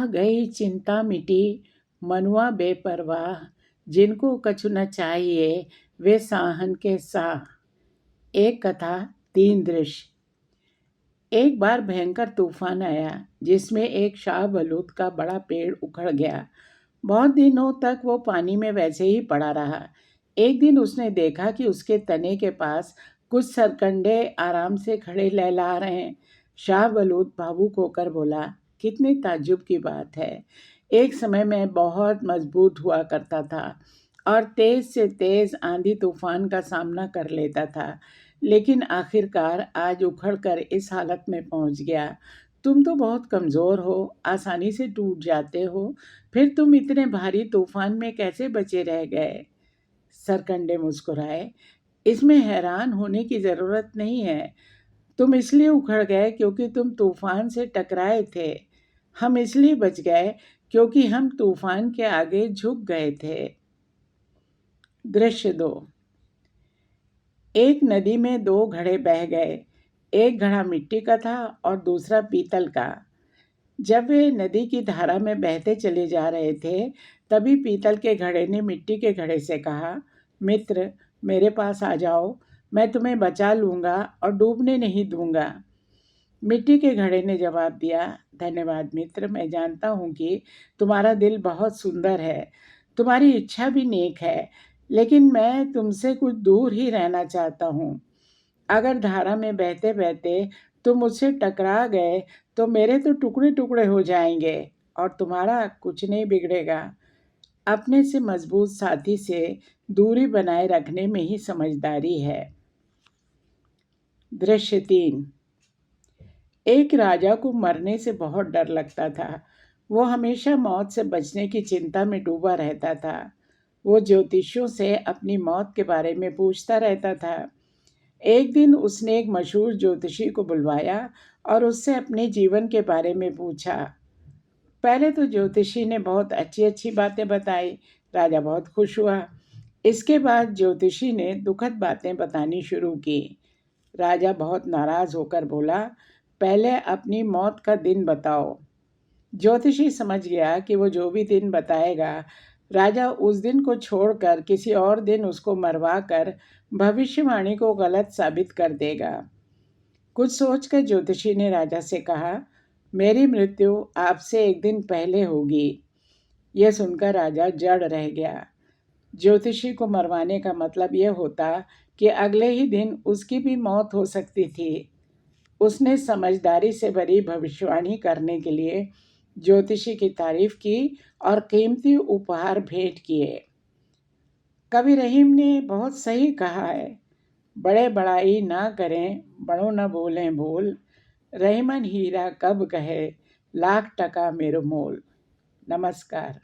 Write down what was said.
गई चिंता मिटी, मनुआ बेपरवाह, जिनको कछु न चाहिए वे साहन के साह। एक कथा, 3 दृश्य। एक बार भयंकर तूफान आया जिसमें एक शाहबलूत का बड़ा पेड़ उखड़ गया। बहुत दिनों तक वो पानी में वैसे ही पड़ा रहा। एक दिन उसने देखा कि उसके तने के पास कुछ सरकंडे आराम से खड़े लहला रहे हैं। शाहबलूत भावुक होकर बोला, कितनी ताज्जुब की बात है। एक समय मैं बहुत मजबूत हुआ करता था और तेज से तेज आंधी तूफान का सामना कर लेता था, लेकिन आखिरकार आज उखड़कर इस हालत में पहुंच गया। तुम तो बहुत कमज़ोर हो, आसानी से टूट जाते हो, फिर तुम इतने भारी तूफान में कैसे बचे रह गए? सरकंडे मुस्कुराए, इसमें हैरान होने की ज़रूरत नहीं है। तुम इसलिए उखड़ गए क्योंकि तुम तूफान से टकराए थे। हम इसलिए बच गए क्योंकि हम तूफान के आगे झुक गए थे। दृश्य 2। एक नदी में 2 घड़े बह गए। एक घड़ा मिट्टी का था और दूसरा पीतल का। जब वे नदी की धारा में बहते चले जा रहे थे, तभी पीतल के घड़े ने मिट्टी के घड़े से कहा, मित्र, मेरे पास आ जाओ, मैं तुम्हें बचा लूँगा और डूबने नहीं दूँगा। मिट्टी के घड़े ने जवाब दिया, धन्यवाद मित्र, मैं जानता हूँ कि तुम्हारा दिल बहुत सुंदर है, तुम्हारी इच्छा भी नेक है, लेकिन मैं तुमसे कुछ दूर ही रहना चाहता हूँ। अगर धारा में बहते बहते तुम मुझसे टकरा गए तो मेरे तो टुकड़े टुकड़े हो जाएंगे और तुम्हारा कुछ नहीं बिगड़ेगा। अपने से मजबूत साथी से दूरी बनाए रखने में ही समझदारी है। दृश्य 3। एक राजा को मरने से बहुत डर लगता था। वो हमेशा मौत से बचने की चिंता में डूबा रहता था। वो ज्योतिषियों से अपनी मौत के बारे में पूछता रहता था। एक दिन उसने एक मशहूर ज्योतिषी को बुलवाया और उससे अपने जीवन के बारे में पूछा। पहले तो ज्योतिषी ने बहुत अच्छी अच्छी बातें बताई। राजा बहुत खुश हुआ। इसके बाद ज्योतिषी ने दुखद बातें बतानी शुरू की। राजा बहुत नाराज होकर बोला, पहले अपनी मौत का दिन बताओ। ज्योतिषी समझ गया कि वो जो भी दिन बताएगा, राजा उस दिन को छोड़कर किसी और दिन उसको मरवा कर भविष्यवाणी को गलत साबित कर देगा। कुछ सोचकर ज्योतिषी ने राजा से कहा, मेरी मृत्यु आपसे एक दिन पहले होगी। यह सुनकर राजा जड़ रह गया। ज्योतिषी को मरवाने का मतलब यह होता कि अगले ही दिन उसकी भी मौत हो सकती थी। उसने समझदारी से भरी भविष्यवाणी करने के लिए ज्योतिषी की तारीफ की और कीमती उपहार भेंट किए। कवि रहीम ने बहुत सही कहा है, बड़े बड़ाई ना करें, बड़ों न बोलें बोल, रहीमन हीरा कब कहे, लाख टका मेरो मोल। नमस्कार।